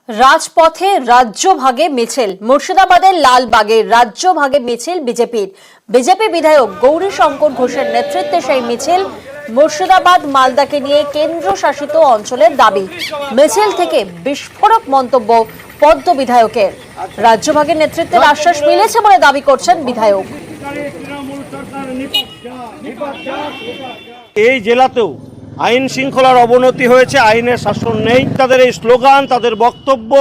রাজপথে রাজ্য ভাগে মিছিল। মুর্শিদাবাদের লালবাগে রাজ্য ভাগে মিছিল বিজেপি বিধায়ক গৌরী শঙ্কর ঘোষের নেতৃত্বে সেই মিছিল। মুর্শিদাবাদ মালদাকে নিয়ে কেন্দ্র শাসিত অঞ্চলের দাবি। মিছিল থেকে বিস্ফোরক মন্তব্য পদ্ম বিধায়কের। রাজ্য ভাগের নেতৃত্বের আশ্বাস মিলেছে বলে দাবি করছেন বিধায়ক। এই জেলাতেও আইন শৃঙ্খলার অবনতি হয়েছে, আইনের শাসন নেই। তাদের এই স্লোগান, তাদের বক্তব্য,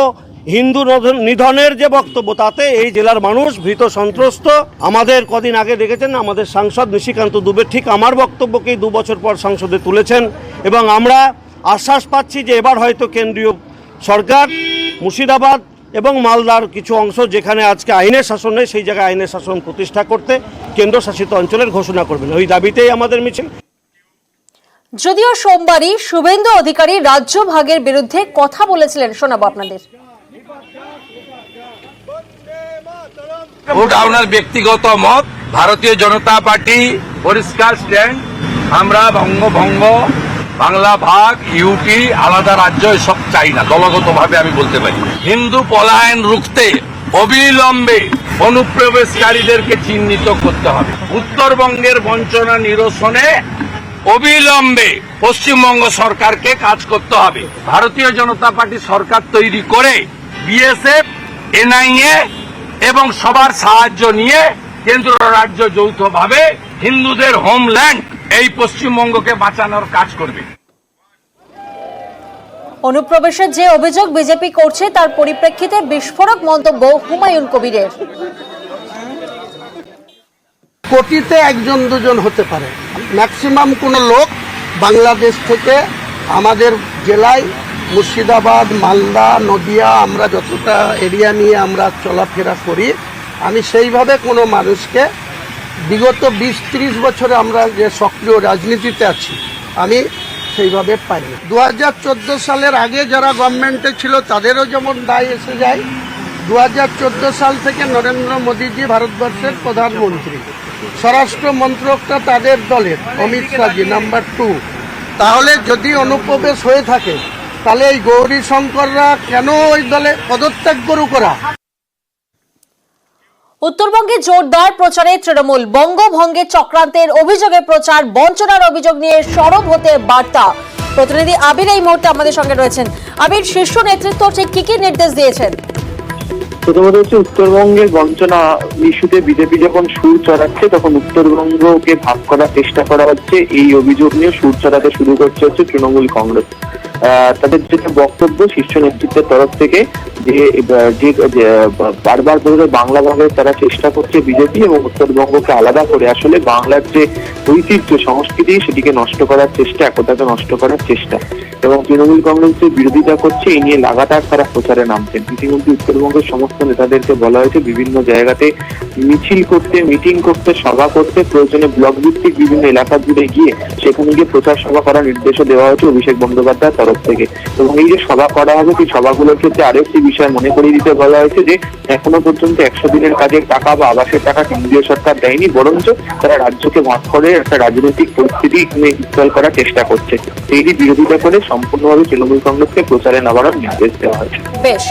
হিন্দু নিধনের যে বক্তব্য, তাতে এই জেলার মানুষ ভীত সন্ত্রস্ত। আমাদের কদিন আগে দেখেছেন আমাদের সাংসদ নিশিকান্ত দুবে ঠিক আমার বক্তব্যকেই 2 বছর পর সংসদে তুলেছেন এবং আমরা আশ্বাস পাচ্ছি যে এবার হয়তো কেন্দ্রীয় সরকার মুর্শিদাবাদ এবং মালদার কিছু অংশ যেখানে আজকে আইনের শাসন নেই সেই জায়গায় আইনের শাসন প্রতিষ্ঠা করতে কেন্দ্রশাসিত অঞ্চলের ঘোষণা করবেন। ওই দাবিতেই আমাদের মিছিল। যদিও সোমবারই শুভেন্দু অধিকারী রাজ্য ভাগের বিরুদ্ধে কথা বলেছিলেন, শোনাবো আপনাদের। ওটা আপনার ব্যক্তিগত মত। ভারতীয় জনতা পার্টি পরিষ্কার স্ট্যান্ড, আমরা বঙ্গভঙ্গ, বাংলা ভাগ, ইউটি, আলাদা রাজ্য এসব চাই না। দলগতভাবে আমি বলতে পারি হিন্দু পলায়ন রুখতে অবিলম্বে অনুপ্রবেশকারীদেরকে চিহ্নিত করতে হবে। উত্তরবঙ্গের বঞ্চনা নিরসনে অবিলম্বে পশ্চিমবঙ্গ সরকারকে কাজ করতে হবে। ভারতীয় জনতা পার্টি সরকার তৈরি করে বিএসএফ, এনআইএ এবং সবার সাহায্য নিয়ে কেন্দ্র রাজ্য যৌথভাবে হিন্দুদের হোমল্যান্ড এই পশ্চিমবঙ্গকে বাঁচানোর কাজ করবে। অনুপ্রবেশের যে অভিযোগ বিজেপি করছে তার পরিপ্রেক্ষিতে বিস্ফোরক মন্তব্য হুমায়ুন কবিরের। কোটিতে 1-2 হতে পারে, ম্যাক্সিমাম কোনো লোক বাংলাদেশ থেকে আমাদের জেলায় মুর্শিদাবাদ, মালদা, নদিয়া, আমরা যতটা এরিয়া নিয়ে আমরা চলাফেরা করি, আমি সেইভাবে কোনো মানুষকে বিগত 20-30 বছরে আমরা যে সক্রিয় রাজনীতিতে আছি আমি সেইভাবে পাইনি। 2014 সালের আগে যারা গভর্নমেন্টে ছিল তাদেরও যেমন দায় এসে যায়। 2014 সাল থেকে নরেন্দ্র মোদীজি ভারতবর্ষের প্রধানমন্ত্রী, স্বরাষ্ট্র মন্ত্রকটা তাদের দলের, অমিত শাহজি নাম্বার 2। তাহলে যদি অনুপ্রবেশ হয়ে থাকে তাহলে এই গৌরী শঙ্কররা কেন ওই দলে পদত্যাগ করুক? ওরা উত্তরবঙ্গে জোরদার প্রচারে তৃণমূল। বঙ্গভঙ্গের চক্রান্তের অভিযোগে প্রচার, বঞ্চনার অভিযোগ নিয়ে সরব হতে বার্তা। প্রতিনিধি আবির এই মুহূর্তে আমাদের সঙ্গে রয়েছেন। আবির, শীর্ষ নেতৃত্ব ঠিক কি কি নির্দেশ দিয়েছেন? প্রথমত হচ্ছে উত্তরবঙ্গের বঞ্চনা ইস্যুতে বিজেপি যখন সুর চড়াচ্ছে তখন উত্তরবঙ্গকে ভাগ করার চেষ্টা করা হচ্ছে, এই অভিযোগ নিয়ে সুর চড়াতে শুরু করছে হচ্ছে তৃণমূল কংগ্রেস। তাদের যেটা বক্তব্য শীর্ষ নেতৃত্বের তরফ থেকে যে বারবার ধরে বাংলা ভাগের তারা চেষ্টা করছে বিজেপি এবং উত্তরবঙ্গকে আলাদা করে আসলে বাংলার যে ঐতিহ্য সংস্কৃতি সেটিকে নষ্ট করার চেষ্টা, একতাকে নষ্ট করার চেষ্টা, এবং তৃণমূল কংগ্রেস যে বিরোধিতা করছে এই নিয়ে লাগাতার তারা প্রচারে নামছেন। ইতিমধ্যে উত্তরবঙ্গের সমস্ত নেতাদেরকে বলা হয়েছে বিভিন্ন জায়গাতে মিছিল করতে, মিটিং করতে, সভা করতে, প্রয়োজনে ব্লক ভিত্তিক বিভিন্ন এলাকা জুড়ে গিয়ে সেখানে গিয়ে প্রচার সভা করার নির্দেশও দেওয়া হয়েছে অভিষেক বন্দ্যোপাধ্যায়ের তরফ থেকে। এবং এই যে সভা করা হবে সেই সভাগুলোর ক্ষেত্রে আরো একটি বিষয় মনে করিয়ে দিতে বলা হয়েছে যে এখনো পর্যন্ত 100 দিনের কাজের টাকা বা আবাসের টাকা কেন্দ্রীয় সরকার দেয়নি, বরঞ্চ তারা রাজ্যকে ভাগ করে একটা রাজনৈতিক পরিস্থিতি ইনস্টল করার চেষ্টা করছে। এই বিরোধিতা করে সম্পূর্ণভাবে তৃণমূল কংগ্রেসকে প্রচারে নামানোর নির্দেশ দেওয়া হয়েছে। বেশ,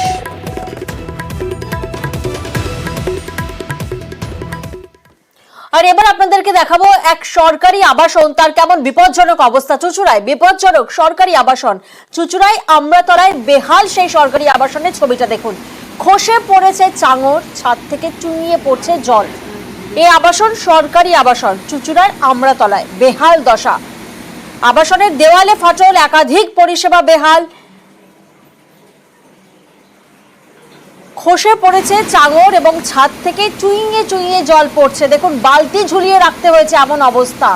আর এবার আপনাদেরকে দেখাবো এক সরকারি আবাসন, তার কেমন বিপজ্জনক অবস্থা। চুচুড়ায় বিপজ্জনক সরকারি আবাসন। চুচুড়ায় আমরাতলায় বেহাল সেই সরকারি আবাসনের ছবিটা দেখুন। খসে পড়েছে চাঙড়, ছাদ থেকে চুইয়ে পড়ছে জল। এই আবাসন সরকারি আবাসন চুচুড়ার আমরাতলায়, বেহাল দশা। আবাসনের দেওয়ালে ফাটল, একাধিক পরিষেবা বেহাল। খসে পড়েছে চাঙড় এবং ছাদ থেকে চুইয়ে চুইয়ে জল পড়ছে। দেখুন, বালতি ঝুলিয়ে রাখতে হয়েছে এমন অবস্থা।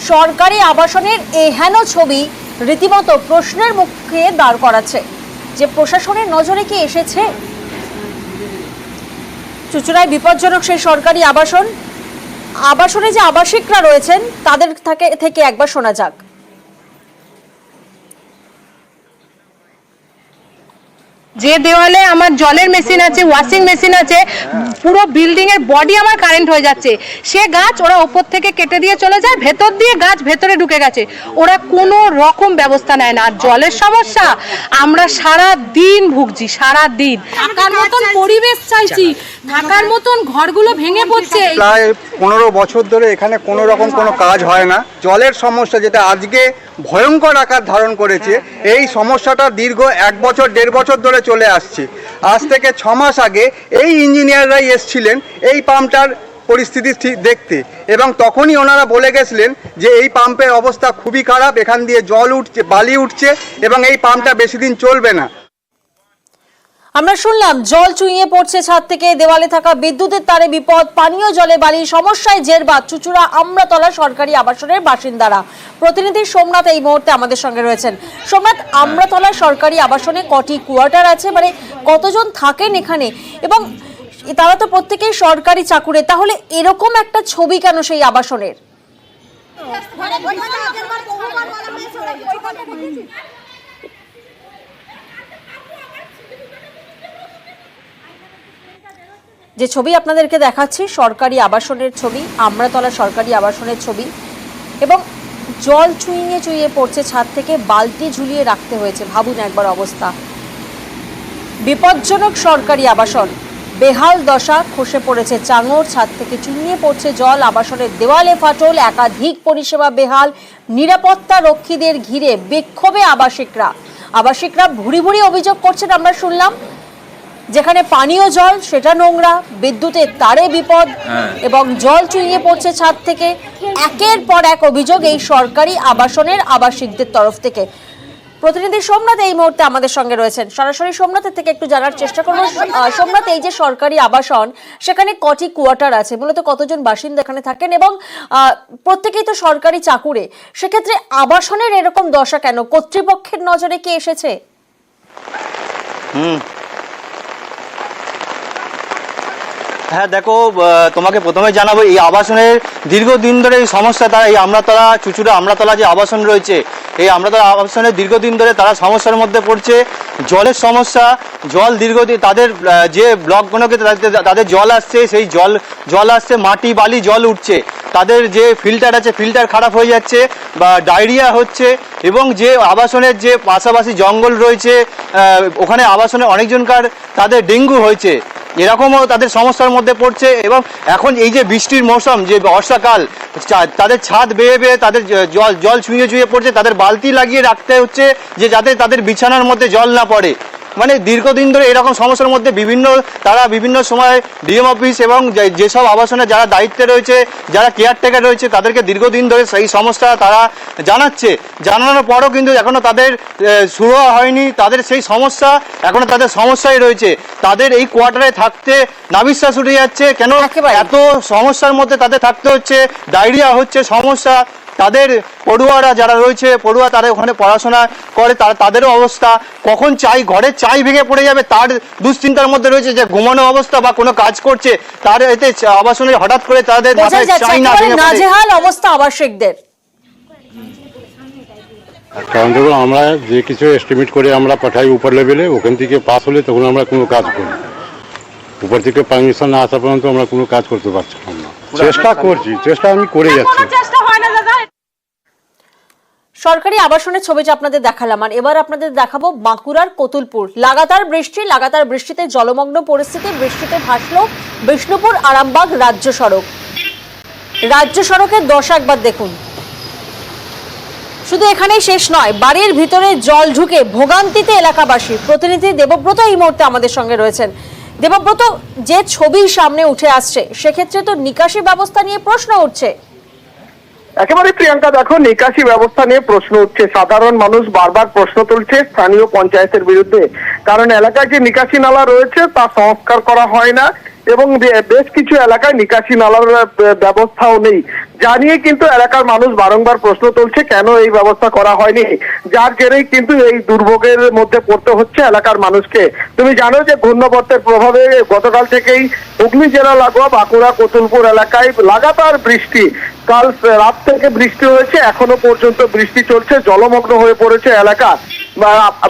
সরকারি আবাসনের এহেন ছবি রীতিমতো প্রশ্নের মুখে দাঁড় করাচ্ছে যে প্রশাসনের নজরে কি এসেছে? চুচুড়ায় বিপজ্জনক সেই সরকারি আবাসন। আবাসনে যে আবাসিকরা রয়েছেন তাদের থেকে একবার শোনা যাক। যে দেওয়ালে আমার জলের মেশিন আছে, ওয়াশিং মেশিন আছে, পুরো বিল্ডিং এর বডি আমার কারেন্ট হয়ে যাচ্ছে। সে গাছ ওরা ওপর থেকে কেটে দিয়ে চলে যায়, ভেতর দিয়ে গাছ ভেতরে ঢুকে গেছে, ওরা কোনো রকম ব্যবস্থা নেয় না। আর জলের সমস্যা আমরা সারা দিন ভুগছি, সারা দিন। থাকার মতন পরিবেশ চাইছি, থাকার মতন ঘরগুলো ভেঙে পড়ছে। প্রায় 15 বছর ধরে এখানে কোনো রকম কোনো কাজ হয় না। জলের সমস্যা যেটা আজকে ভয়ঙ্কর আকার ধারণ করেছে, এই সমস্যাটা দীর্ঘ 1 বছর 1.5 বছর ধরে চলে আসছে। আজ থেকে 6 মাস আগে এই ইঞ্জিনিয়াররাই এসছিলেন এই পাম্পটার পরিস্থিতি ঠিক দেখতে, এবং তখনই ওনারা বলে গেছিলেন যে এই পাম্পের অবস্থা খুবই খারাপ, এখান দিয়ে জল উঠছে, বালি উঠছে এবং এই পাম্পটা বেশি দিন চলবে না। আমরা শুনলাম জল চুইয়ে পড়ছে ছাদ থেকে, দেওয়ালে থাকা বিদ্যুতের তারে বিপদ, পানীয় জলে বালি, সমস্যায় জেরবা চুচুড়া আমরাতলা সরকারি আবাসনের বাসিন্দারা। প্রতিনিধি সোমনাথ এই মুহূর্তে আমাদের সঙ্গে রয়েছেন। সোমনাথ, আমরাতলা সরকারি আবাসনে কটি কোয়ার্টার আছে, মানে কতজন থাকেন এখানে, এবং তারা তো প্রত্যেকেই সরকারি চাকুরে, তাহলে এরকম একটা ছবি কেন সেই আবাসনের? যে ছবি আপনাদেরকে দেখাচ্ছি সরকারি আবাসনের ছবি, আমরাতলা সরকারি আবাসনের ছবি, এবং জল চুইয়ে চুইয়ে পড়ছে ছাদ থেকে, বালতি ঝুলিয়ে রাখতে হয়েছে। ভাবুন একবার অবস্থা, বিপজ্জনক সরকারি আবাসন, বেহাল দশা, খসে পড়েছে চাঙড়, ছাদ থেকে চুইয়ে পড়ছে জল, আবাসনের দেওয়ালে ফাটল, একাধিক পরিষেবা বেহাল, নিরাপত্তা রক্ষীদের ঘিরে বিক্ষোভে আবাসিকরা ভুরি ভুরি অভিযোগ করছেন। আমরা শুনলাম যেখানে পানীয় জল সেটা নোংরা, বিদ্যুতের তারে বিপদ, এবং জল চুইয়ে পড়ছে ছাদ থেকে। একের পর এক অভিযোগ এই সরকারি আবাসনের আবাসিকদের তরফ থেকে। প্রতিনিধি সোমনাথ এই মুহূর্তে আমাদের সঙ্গে রয়েছেন, সরাসরি সোমনাথের থেকে একটু জানার চেষ্টা করবো। সোমনাথ, এই যে সরকারি আবাসন, সেখানে কটি কোয়ার্টার আছে, মূলত কতজন বাসিন্দা এখানে থাকেন, এবং প্রত্যেকেই তো সরকারি চাকুরে, সেক্ষেত্রে আবাসনের এরকম দশা কেন? কর্তৃপক্ষের নজরে কি এসেছে? হ্যাঁ দেখো, তোমাকে প্রথমে জানাবো এই আবাসনের দীর্ঘদিন ধরে এই সমস্যা, তারা এই আমরাতলা চুচুড়া আমরাতলা যে আবাসন রয়েছে, এই আমরাতলা আবাসনের দীর্ঘদিন ধরে তারা সমস্যার মধ্যে পড়ছে। জলের সমস্যা, জল দীর্ঘদিন তাদের যে ব্লকগুলোকে তাদের জল আসছে, সেই জল আসছে, মাটি বালি জল উঠছে, তাদের যে ফিল্টার আছে ফিল্টার খারাপ হয়ে যাচ্ছে বা ডায়রিয়া হচ্ছে, এবং যে আবাসনের যে পাশাপাশি জঙ্গল রয়েছে ওখানে আবাসনে অনেকজনকার তাদের ডেঙ্গু হয়েছে, এরকমও তাদের সমস্যার মধ্যে পড়ছে। এবং এখন এই যে বৃষ্টির মৌসুম, যে বর্ষাকাল, তাদের ছাদ বেয়ে বেয়ে তাদের জল চুইয়ে চুইয়ে পড়ছে, তাদের বালতি লাগিয়ে রাখতে হচ্ছে যে যাতে তাদের বিছানার মধ্যে জল না পড়ে। মানে দীর্ঘদিন ধরে এরকম সমস্যার মধ্যে তারা বিভিন্ন সময় ডিএম অফিস এবং যেসব আবাসনে যারা দায়িত্বে রয়েছে, যারা কেয়ারটেকার রয়েছে, তাদেরকে দীর্ঘদিন ধরে সেই সমস্যা তারা জানানোর পরও কিন্তু এখনো তাদের শুরু হয়নি। তাদের সেই সমস্যা এখনো তাদের সমস্যাই রয়েছে। তাদের এই কোয়ার্টারে থাকতে নাভিশ্বাস উঠে যাচ্ছে, কেন এত সমস্যার মধ্যে তাদের থাকতে হচ্ছে, ডায়রিয়া হচ্ছে সমস্যা। তাদের পড়ুয়ারা যারা রয়েছে, পড়ুয়া তারা ওখানে পড়াশোনা করে, তাদেরও অবস্থা, কখন ঘরের চাই ভেঙে পড়ে যাবে তার দুশ্চিন্তার মধ্যে রয়েছে, যে ঘুমানো অবস্থা বা কোনো কাজ করছে তার এতে আবাসনে হঠাৎ করে তাদের মাথায় চাই না ভেঙে পড়ে। নাজেহাল অবস্থা আবাসিকদের। কারণ দেখুন, আমরা যে কিছু এস্টিমেট করে আমরা পাঠাই উপর লেভেলে, ওখান থেকে পাস হলে তখন আমরা কোনো কাজ করি, উপর থেকে পারমিশন না আসা পর্যন্ত আমরা কোনো কাজ করতে পারছি না। চেষ্টা আমি করে যাচ্ছি। সরকারি আবাসনের ছবিটা আপনাদের দেখালাম, আর এবার আপনাদের দেখাবো বাঁকুড়ার কতুলপুর। লাগাতার বৃষ্টিতে জলমগ্ন পরিস্থিতি, বৃষ্টিতে ভাসলো বিষ্ণুপুর আরামবাগ রাজ্য সড়কের দশা একবার দেখুন। শুধু এখানেই শেষ নয়, বাড়ির ভিতরে জল ঢুকে ভোগান্তিতে এলাকাবাসী। প্রতিনিধি দেবব্রত এই মুহূর্তে আমাদের সঙ্গে রয়েছেন। দেবব্রত, যে ছবি সামনে উঠে আসছে, সেক্ষেত্রে তো নিকাশি ব্যবস্থা নিয়ে প্রশ্ন উঠছে। একেবারে প্রিয়াঙ্কা, দেখো, নিকাশি ব্যবস্থা নিয়ে প্রশ্ন উঠছে। সাধারণ মানুষ বারবার প্রশ্ন তুলছে স্থানীয় পঞ্চায়েতের বিরুদ্ধে, কারণ এলাকায় যে নিকাশি নালা রয়েছে তা সংস্কার করা হয় না, এবং বেশ কিছু এলাকায় নিকাশি নালার ব্যবস্থাও নেই। জানিয়ে কিন্তু এলাকার মানুষ বারংবার প্রশ্ন তুলছে কেন এই ব্যবস্থা করা হয়নি, যার জেরেই কিন্তু এই দুর্ভোগের মধ্যে পড়তে হচ্ছে এলাকার মানুষকে। তুমি জানো যে ঘূর্ণাবর্তের প্রভাবে গতকাল থেকেই হুগলি জেলা লাগোয়া বাঁকুড়া কোতুলপুর এলাকায় লাগাতার বৃষ্টি, কাল রাত থেকে বৃষ্টি হয়েছে, এখনো পর্যন্ত বৃষ্টি চলছে, জলমগ্ন হয়ে পড়েছে এলাকা।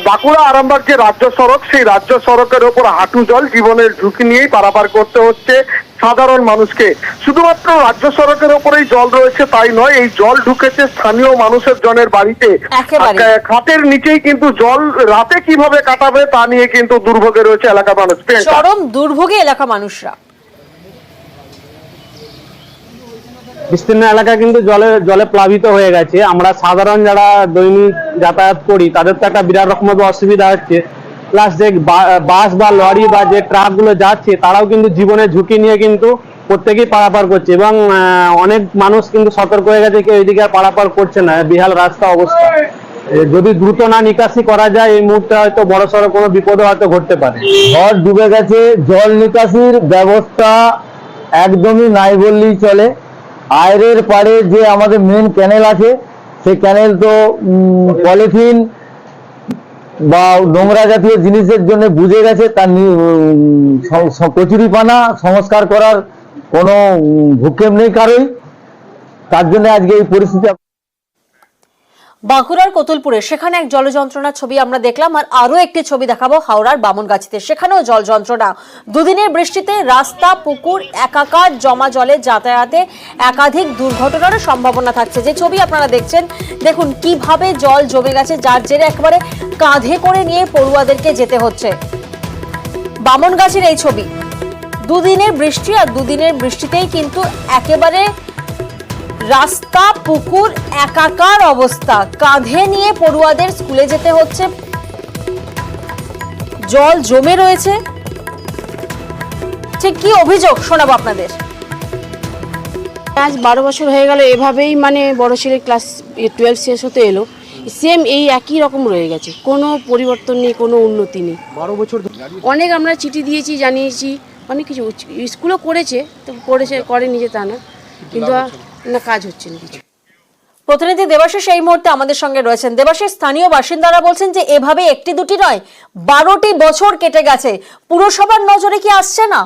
বাঁকুড়া আরামবাগ যে রাজ্য সড়ক, সেই রাজ্য সড়কের ওপর হাঁটু জল, জীবনের ঝুঁকি নিয়েই পারাপার করতে হচ্ছে সাধারণ মানুষকে। শুধুমাত্র রাজ্য সড়কের ওপরেই জল রয়েছে তাই নয়, এই জল ঢুকেছে স্থানীয় মানুষের জনের বাড়িতে। খাটের নিচেই কিন্তু জল, রাতে কিভাবে কাটাবে তা নিয়ে কিন্তু দুর্ভোগে রয়েছে এলাকার মানুষ। চরম দুর্ভোগে এলাকা মানুষরা। বিস্তীর্ণ এলাকা কিন্তু জলে প্লাবিত হয়ে গেছে। আমরা সাধারণ যারা দৈনিক যাতায়াত করি তাদের তো একটা বিরাট রকমের অসুবিধা হচ্ছে, প্লাস যে বাস বা লরি বা যে ট্রাক গুলো যাচ্ছে তারাও কিন্তু জীবনের ঝুঁকি নিয়ে কিন্তু প্রত্যেকেই পারাপার করছে, এবং অনেক মানুষ কিন্তু সতর্ক হয়ে গেছে, কেউ এদিকে আর পারাপার করছে না, বিহাল রাস্তা অবস্থা। যদি দ্রুত না নিকাশি করা যায় এই মুহূর্তে হয়তো বড়সড় কোনো বিপদ হয়তো ঘটতে পারে। ঘর ডুবে গেছে, জল নিকাশির ব্যবস্থা একদমই নাই বললেই চলে। আয়রের পাড়ে যে আমাদের মেন ক্যানেল আছে, সেই ক্যানেল তো পলিথিন বা নোংরা জাতীয় জিনিসের জন্য বুঝে গেছে, তার কচুরিপানা সংস্কার করার কোনো ভূক্ষেপ নেই কারোই, তার জন্য আজকে এই পরিস্থিতি। বাঁকুড়ার কোতুলপুরে সেখানে এক জল যন্ত্রণার ছবি আমরা দেখলাম, আর আরো একটি ছবি দেখাবো হাওড়ার বামনগাছিতে, সেখানেও জল যন্ত্রণা। দুদিনের বৃষ্টিতে রাস্তা পুকুর একাকার, জমা জলে যাতায়াতে একাধিক দুর্ঘটনার সম্ভাবনা থাকছে। যে ছবি আপনারা দেখছেন, দেখুন কিভাবে জল জমে গেছে, যার জেরে একেবারে কাঁধে করে নিয়ে পড়ুয়াদেরকে যেতে হচ্ছে। বামনগাছির এই ছবি, দুদিনের বৃষ্টি, আর দুদিনের বৃষ্টিতেই কিন্তু একেবারে রাস্তা পুকুর একাকার অবস্থা, কাঁধে নিয়ে পড়ুয়াদের স্কুলে যেতে হচ্ছে, জল জমে রয়েছে। ঠিক কি অভিযোগ শোনাবো আপনাদের। আজ 12 বছর হয়ে গেল এভাবেই, মানে বড় ছেলে ক্লাস 12 শেষ হতে এলো, সেম এই একই রকম রয়ে গেছে, কোনো পরিবর্তন নেই, কোনো উন্নতি নেই। 12 বছর অনেক আমরা চিঠি দিয়েছি, জানিয়েছি, অনেক কিছু স্কুলও করেছে, তো করেনি যে তা না, কিন্তু না কাজ হচ্ছে না কিছু। প্রতিনিধি দেবাশিস এই মুহূর্তে আমাদের সঙ্গে রয়েছেন। দেবাশিস, স্থানীয় বাসিন্দারা বলছেন যে এভাবে একটি দুটি নয়, 12টি বছর কেটে গেছে, পুরসভার নজরে কি আসছে না?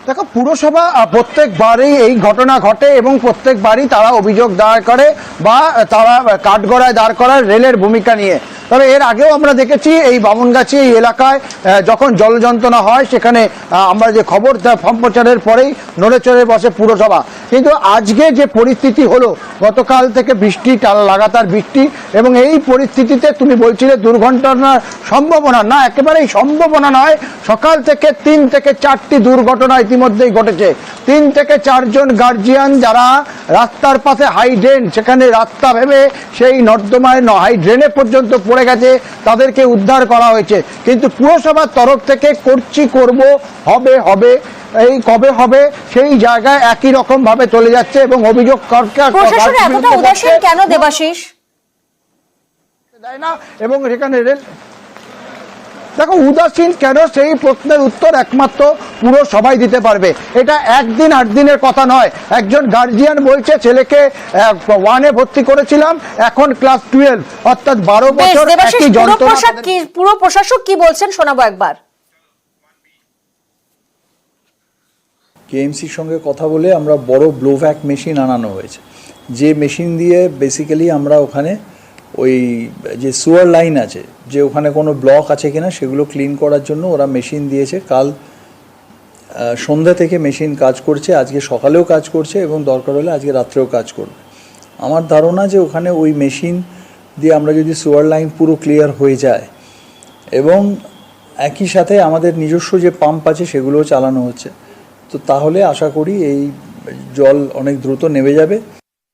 দেখো, পুরসভা প্রত্যেকবারই এই ঘটনা ঘটে এবং প্রত্যেকবারই তারা অভিযোগ দায়ের করে বা তারা কাঠগড়ায় দাঁড় করায় রেলের ভূমিকা নিয়ে। তবে এর আগেও আমরা দেখেছি এই বামনগাছি এই এলাকায় যখন জল যন্ত্রণা হয়, সেখানে আমরা যে খবর সম্প্রচারের পরেই নড়ে চড়ে বসে পুরসভা। কিন্তু আজকে যে পরিস্থিতি হলো, গতকাল থেকে বৃষ্টি, লাগাতার বৃষ্টি, এবং এই পরিস্থিতিতে তুমি বলছিলে দুর্ঘটনার সম্ভাবনা না, একেবারেই সম্ভাবনা নয়। সকাল থেকে 3 থেকে 4টি দুর্ঘটনা ইতিমধ্যেই ঘটেছে। 3 থেকে 4 জন গার্জিয়ান যারা রাস্তার পাশে হাই ড্রেন, সেখানে রাস্তা ভেবে সেই নর্দমায় হাই ড্রেনে পর্যন্ত পড়ে গেছে, তাদেরকে উদ্ধার করা হয়েছে। কিন্তু পুরসভার তরফ থেকে করব, হবে, এই কবে হবে সেই জায়গায় একই রকম ভাবে চলে যাচ্ছে এবং অভিযোগ প্রশাসন এতটা উদাসীন কেন দেবাশিস? দেয় না, এবং এখানে রেল, দেখো উদাসীন কেন, সেই প্রশ্নের উত্তর একমাত্র পুরসভাই দিতে পারবে। এটা 1 দিন 8 দিনের কথা নয়। একজন গার্জিয়ান বলছে ছেলেকে 1-এ ভর্তি করেছিলাম, এখন ক্লাস 12, অর্থাৎ 12 বছর একই যন্ত্রণা। পুরো প্রশাসক কি বলছেন শোনাবো একবার। কেএমসির সঙ্গে কথা বলে আমরা বড় ব্লোভ্যাক মেশিন আনানো হয়েছে, যে মেশিন দিয়ে বেসিক্যালি আমরা ওখানে ওই যে সুয়ার লাইন আছে, যে ওখানে কোনো ব্লক আছে কিনা সেগুলো ক্লিন করার জন্য ওরা মেশিন দিয়েছে। কাল সন্ধ্যা থেকে মেশিন কাজ করছে, আজকে সকালেও কাজ করছে এবং দরকার হলে আজকে রাত্রেও কাজ করবে। আমার ধারণা যে ওখানে ওই মেশিন দিয়ে আমরা যদি সুয়ার লাইন পুরো ক্লিয়ার হয়ে যায়, এবং একই সাথে আমাদের নিজস্ব যে পাম্প আছে সেগুলোও চালানো হচ্ছে, তো তাহলে আশা করি এই জল অনেক দ্রুত নেমে যাবে।